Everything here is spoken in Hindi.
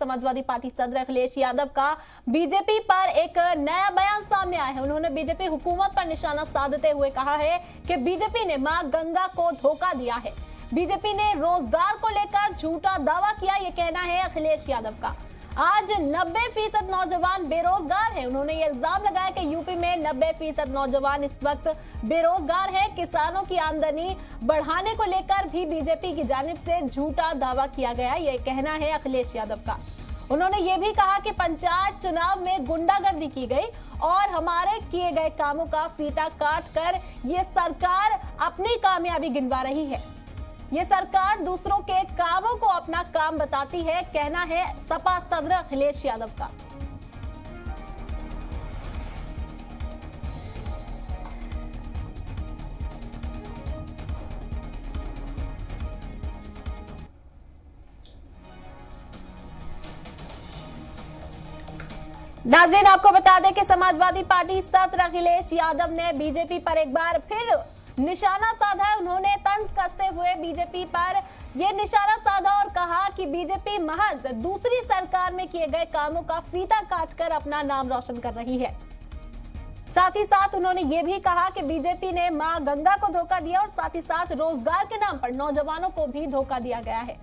समाजवादी पार्टी सदर अखिलेश यादव का बीजेपी पर एक नया बयान सामने आया है। उन्होंने बीजेपी हुकूमत पर निशाना साधते हुए कहा है कि बीजेपी ने मां गंगा को धोखा दिया है। बीजेपी ने रोजगार को लेकर झूठा दावा किया, यह कहना है अखिलेश यादव का। आज 90% नौजवान बेरोजगार हैं। उन्होंने ये इल्जाम लगाया कि यूपी में 90% नौजवान इस वक्त बेरोजगार हैं। किसानों की आमदनी बढ़ाने को लेकर भी बीजेपी की जानिब से झूठा दावा किया गया, ये कहना है अखिलेश यादव का। उन्होंने ये भी कहा कि पंचायत चुनाव में गुंडागर्दी की गई और हमारे किए गए कामों का फीता काट कर ये सरकार अपनी कामयाबी गिनवा रही है। ये सरकार दूसरों के कामों को अपना काम बताती है, कहना है सपा सदर अखिलेश यादव का। नाज़रीन, आपको बता दें कि समाजवादी पार्टी सदर अखिलेश यादव ने बीजेपी पर एक बार फिर निशाना साधा है। उन्होंने तंज कसते हुए बीजेपी पर यह निशाना साधा और कहा कि बीजेपी महज दूसरी सरकार में किए गए कामों का फीता काटकर अपना नाम रोशन कर रही है। साथ ही साथ उन्होंने ये भी कहा कि बीजेपी ने मां गंगा को धोखा दिया और साथ ही साथ रोजगार के नाम पर नौजवानों को भी धोखा दिया गया है।